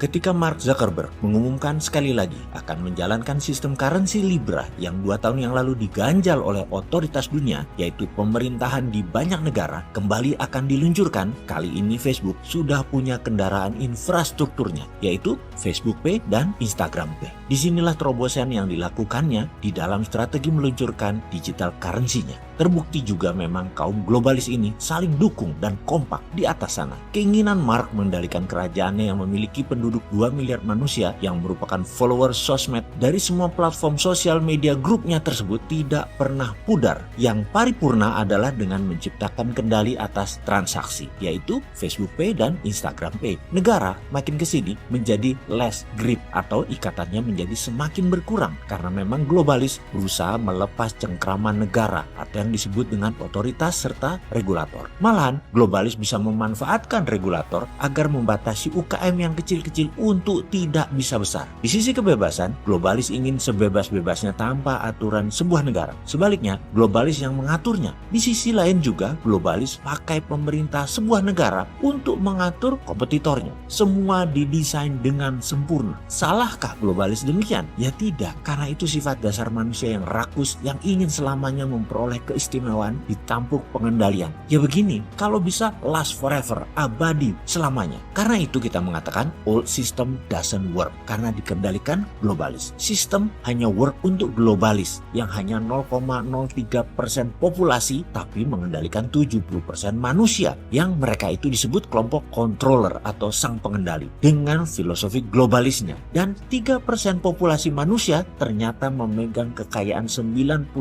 Ketika Mark Zuckerberg mengumumkan sekali lagi akan menjalankan sistem currency Libra yang 2 tahun yang lalu diganjal oleh otoritas dunia, yaitu pemerintahan di banyak negara, kembali akan diluncurkan. Kali ini Facebook sudah punya kendaraan infrastrukturnya, yaitu Facebook Pay dan Instagram Pay. Disinilah terobosan yang dilakukannya di dalam strategi meluncurkan digital currency-nya. Terbukti juga memang kaum globalis ini saling dukung dan kompak di atas sana. Keinginan Mark mengendalikan kerajaannya yang memiliki penduduk 2 miliar manusia yang merupakan followers sosmed dari semua platform sosial media grupnya tersebut tidak pernah pudar. Yang paripurna adalah dengan menciptakan kendali atas transaksi, yaitu Facebook Pay dan Instagram Pay. Negara makin kesini menjadi less grip atau ikatannya menjadi semakin berkurang karena memang globalis berusaha melepas cengkraman negara atau yang disebut dengan otoritas serta regulator. Malahan, globalis bisa memanfaatkan regulator agar membatasi UKM yang kecil-kecil untuk tidak bisa besar. Di sisi kebebasan, globalis ingin sebebas-bebasnya tanpa aturan sebuah negara. Sebaliknya, globalis yang mengaturnya. Di sisi lain juga, globalis pakai pemerintah sebuah negara untuk mengatur kompetitornya. Semua didesain dengan sempurna. Salahkah globalis demikian? Ya tidak, karena itu sifat dasar manusia yang rakus yang ingin selamanya memperoleh keistimewaan ditampuk pengendalian. Ya begini, kalau bisa last forever, abadi selamanya. Karena itu kita mengatakan old system doesn't work karena dikendalikan globalis. Sistem hanya work untuk globalis yang hanya 0,03% populasi tapi mengendalikan 70% manusia yang mereka itu disebut kelompok controller atau sang pengendali dengan filosofi globalisnya. Dan 3% populasi manusia ternyata memegang kekayaan 90%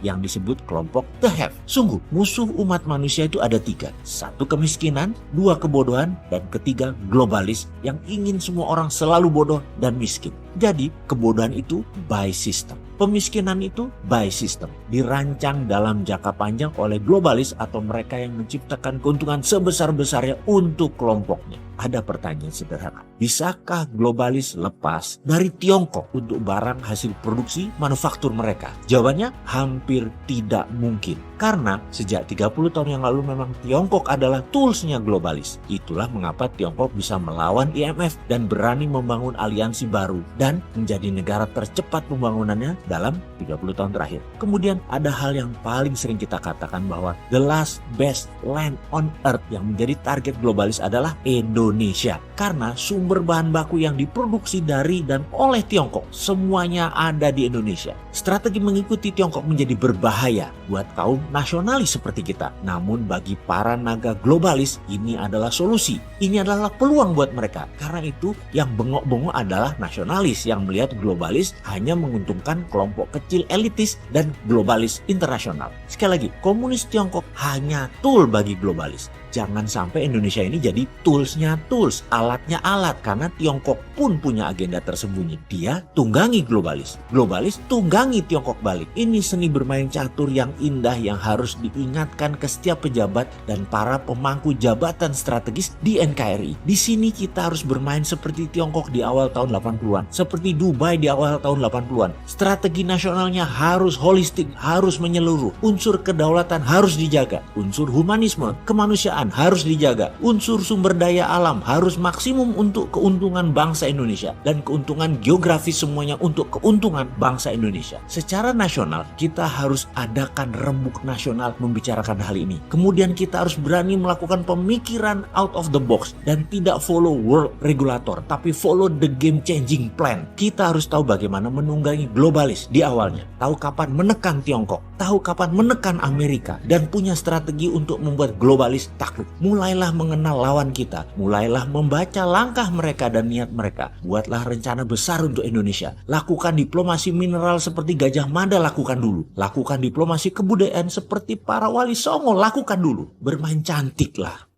yang disebut kelompok the have. Sungguh, musuh umat manusia itu ada 3. 1 kemiskinan, 2 kebodohan, dan ketiga globalis yang ingin semua orang selalu bodoh dan miskin. Jadi, kebodohan itu by system. Pemiskinan itu by system. Dirancang dalam jangka panjang oleh globalis atau mereka yang menciptakan keuntungan sebesar-besarnya untuk kelompoknya. Ada pertanyaan sederhana. Bisakah globalis lepas dari Tiongkok untuk barang hasil produksi manufaktur mereka? Jawabannya hampir tidak mungkin. Karena sejak 30 tahun yang lalu memang Tiongkok adalah toolsnya globalis. Itulah mengapa Tiongkok bisa melawan IMF dan berani membangun aliansi baru dan menjadi negara tercepat pembangunannya dalam 30 tahun terakhir. Kemudian ada hal yang paling sering kita katakan bahwa the last best land on earth yang menjadi target globalis adalah Indonesia. Karena sumber bahan baku yang diproduksi dari dan oleh Tiongkok semuanya ada di Indonesia. Strategi mengikuti Tiongkok menjadi berbahaya buat kaum nasionalis seperti kita. Namun bagi para naga globalis ini adalah solusi. Ini adalah peluang buat mereka. Karena itu yang bengok-bengok adalah nasionalis yang melihat globalis hanya menguntungkan kelompok kecil elitis dan globalis internasional. Sekali lagi, komunis Tiongkok hanya tool bagi globalis. Jangan sampai Indonesia ini jadi toolsnya tools, alatnya alat. Karena Tiongkok pun punya agenda tersembunyi. Dia tunggangi globalis. Globalis tunggangi Tiongkok balik. Ini seni bermain catur yang indah yang harus diingatkan ke setiap pejabat dan para pemangku jabatan strategis di NKRI. Di sini kita harus bermain seperti Tiongkok di awal tahun 80-an. Seperti Dubai di awal tahun 80-an. Strategi nasionalnya harus holistik, harus menyeluruh. Unsur kedaulatan harus dijaga. Unsur humanisme, kemanusiaan harus dijaga. Unsur sumber daya alam harus maksimum untuk keuntungan bangsa Indonesia dan keuntungan geografis semuanya untuk keuntungan bangsa Indonesia. Secara nasional kita harus adakan rembuk nasional membicarakan hal ini. Kemudian kita harus berani melakukan pemikiran out of the box dan tidak follow world regulator tapi follow the game changing plan. Kita harus tahu bagaimana menunggangi globalis di awalnya. Tahu kapan menekan Tiongkok, tahu kapan menekan Amerika dan punya strategi untuk membuat globalis takluk. Mulailah mengenal lawan kita, mulailah membaca langkah mereka dan niat mereka. Buatlah rencana besar untuk Indonesia. Lakukan diplomasi mineral seperti Gajah Mada, lakukan dulu. Lakukan diplomasi kebudayaan seperti para wali Songo, lakukan dulu. Bermain cantiklah.